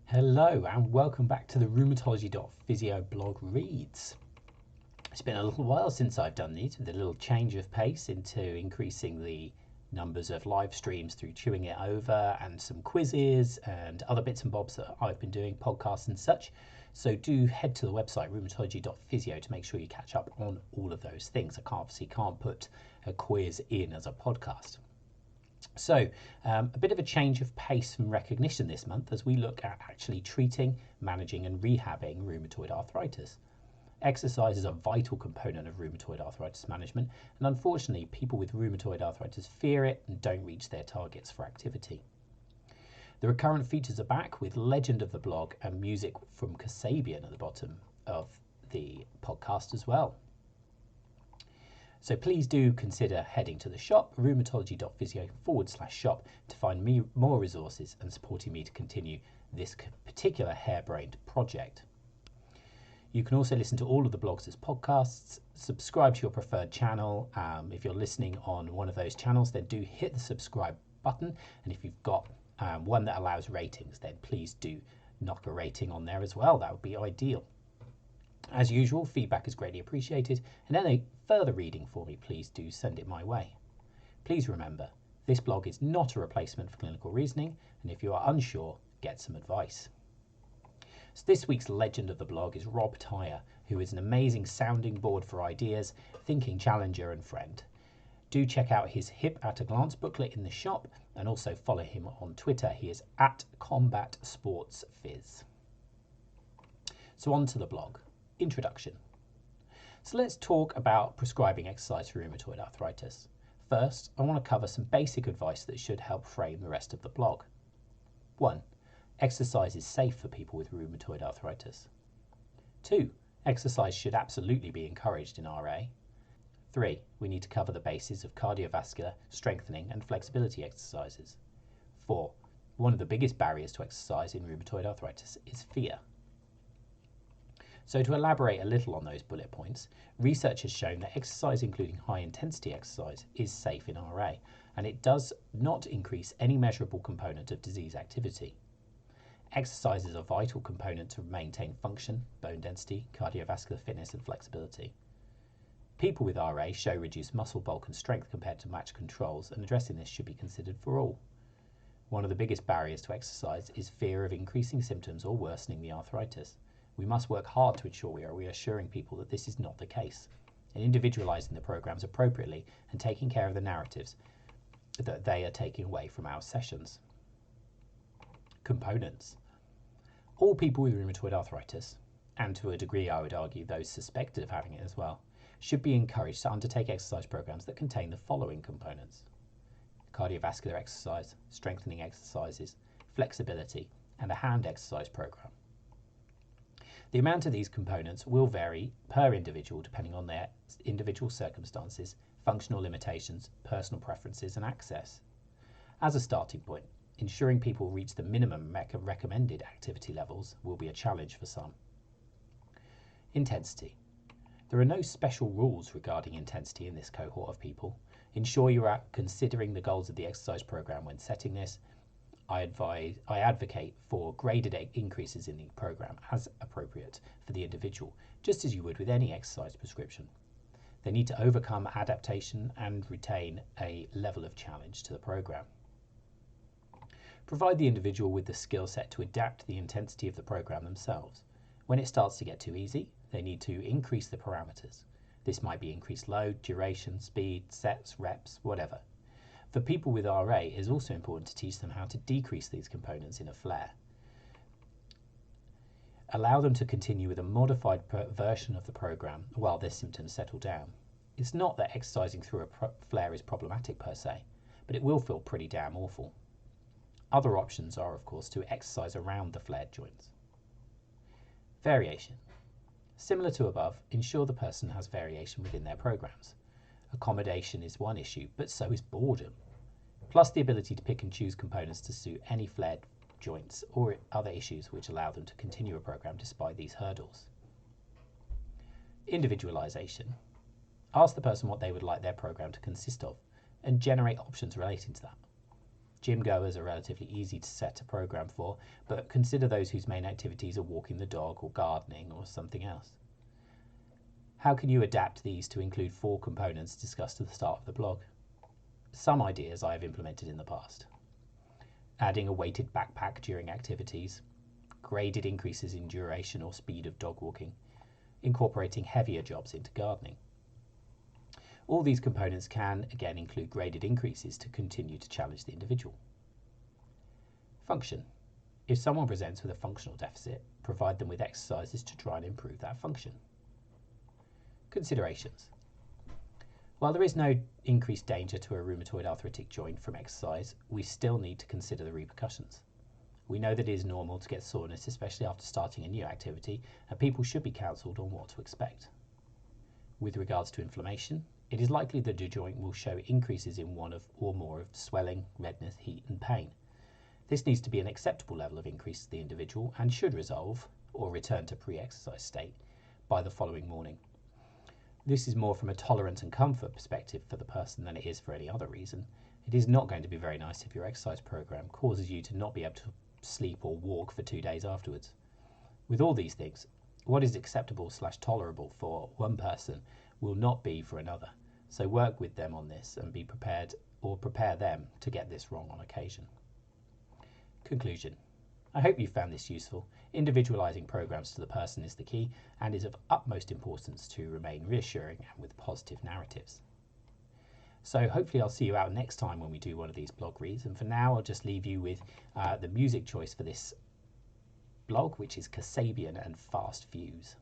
Hello and welcome back to the rheumatology.physio blog reads. It's been a little while since I've done these, with a little change of pace into increasing the numbers of live streams through chewing it over and some quizzes and other bits and bobs that I've been doing, podcasts and such. So do head to the website rheumatology.physio to make sure you catch up on all of those things. I obviously can't put a quiz in as a podcast. So a bit of a change of pace and recognition this month as we look at actually treating, managing and rehabbing rheumatoid arthritis. Exercise is a vital component of rheumatoid arthritis management, and unfortunately people with rheumatoid arthritis fear it and don't reach their targets for activity. The recurrent features are back with legend of the blog and music from Kasabian at the bottom of the podcast as well. So please do consider heading to the shop, rheumatology.physio/shop, to find more resources and supporting me to continue this particular harebrained project. You can also listen to all of the blogs as podcasts, subscribe to your preferred channel. If you're listening on one of those channels, then do hit the subscribe button. And if you've got one that allows ratings, then please do knock a rating on there as well. That would be ideal. As usual, feedback is greatly appreciated, and any further reading for me, please do send it my way. Please remember, this blog is not a replacement for clinical reasoning, and if you are unsure, get some advice. So this week's legend of the blog is Rob Tyre, who is an amazing sounding board for ideas, thinking challenger and friend. Do check out his Hip at a Glance booklet in the shop, and also follow him on Twitter. He is at CombatSportsPhys. So on to the blog. Introduction. So let's talk about prescribing exercise for rheumatoid arthritis. First, I want to cover some basic advice that should help frame the rest of the blog. 1. Exercise is safe for people with rheumatoid arthritis. 2. Exercise should absolutely be encouraged in RA. 3. We need to cover the bases of cardiovascular, strengthening and flexibility exercises. 4. One of the biggest barriers to exercise in rheumatoid arthritis is fear. So to elaborate a little on those bullet points, research has shown that exercise, including high intensity exercise, is safe in RA, and it does not increase any measurable component of disease activity. Exercise is a vital component to maintain function, bone density, cardiovascular fitness and flexibility. People with RA show reduced muscle bulk and strength compared to matched controls, and addressing this should be considered for all. One of the biggest barriers to exercise is fear of increasing symptoms or worsening the arthritis. We must work hard to ensure we are reassuring people that this is not the case, and individualising the programmes appropriately and taking care of the narratives that they are taking away from our sessions. Components. All people with rheumatoid arthritis, and to a degree I would argue those suspected of having it as well, should be encouraged to undertake exercise programmes that contain the following components: cardiovascular exercise, strengthening exercises, flexibility, and a hand exercise programme. The amount of these components will vary per individual depending on their individual circumstances, functional limitations, personal preferences and access. As a starting point, ensuring people reach the minimum recommended activity levels will be a challenge for some. Intensity. There are no special rules regarding intensity in this cohort of people. Ensure you are considering the goals of the exercise programme when setting this. I advocate for graded increases in the programme as appropriate for the individual, just as you would with any exercise prescription. They need to overcome adaptation and retain a level of challenge to the programme. Provide the individual with the skill set to adapt the intensity of the programme themselves. When it starts to get too easy, they need to increase the parameters. This might be increased load, duration, speed, sets, reps, whatever. For people with RA, it is also important to teach them how to decrease these components in a flare. Allow them to continue with a modified version of the programme while their symptoms settle down. It's not that exercising through a flare is problematic per se, but it will feel pretty damn awful. Other options are, of course, to exercise around the flared joints. Variation. Similar to above, ensure the person has variation within their programmes. Accommodation is one issue, but so is boredom, plus the ability to pick and choose components to suit any flared joints or other issues which allow them to continue a programme despite these hurdles. Individualisation. Ask the person what they would like their programme to consist of and generate options relating to that. Gym goers are relatively easy to set a program for, but consider those whose main activities are walking the dog or gardening or something else. How can you adapt these to include 4 components discussed at the start of the blog? Some ideas I have implemented in the past. Adding a weighted backpack during activities, graded increases in duration or speed of dog walking, incorporating heavier jobs into gardening. All these components can, again, include graded increases to continue to challenge the individual. Function. If someone presents with a functional deficit, provide them with exercises to try and improve that function. Considerations. While there is no increased danger to a rheumatoid arthritic joint from exercise, we still need to consider the repercussions. We know that it is normal to get soreness, especially after starting a new activity, and people should be counselled on what to expect. With regards to inflammation, it is likely that a joint will show increases in one or more of swelling, redness, heat and pain. This needs to be an acceptable level of increase to the individual and should resolve, or return to pre-exercise state, by the following morning. This is more from a tolerance and comfort perspective for the person than it is for any other reason. It is not going to be very nice if your exercise program causes you to not be able to sleep or walk for 2 days afterwards. With all these things, what is acceptable/tolerable for one person will not be for another. So work with them on this and be prepared, or prepare them to get this wrong on occasion. Conclusion. I hope you found this useful. Individualising programs to the person is the key and is of utmost importance to remain reassuring and with positive narratives. So hopefully I'll see you out next time when we do one of these blog reads, and for now I'll just leave you with the music choice for this blog, which is Kasabian and Fast Fuse.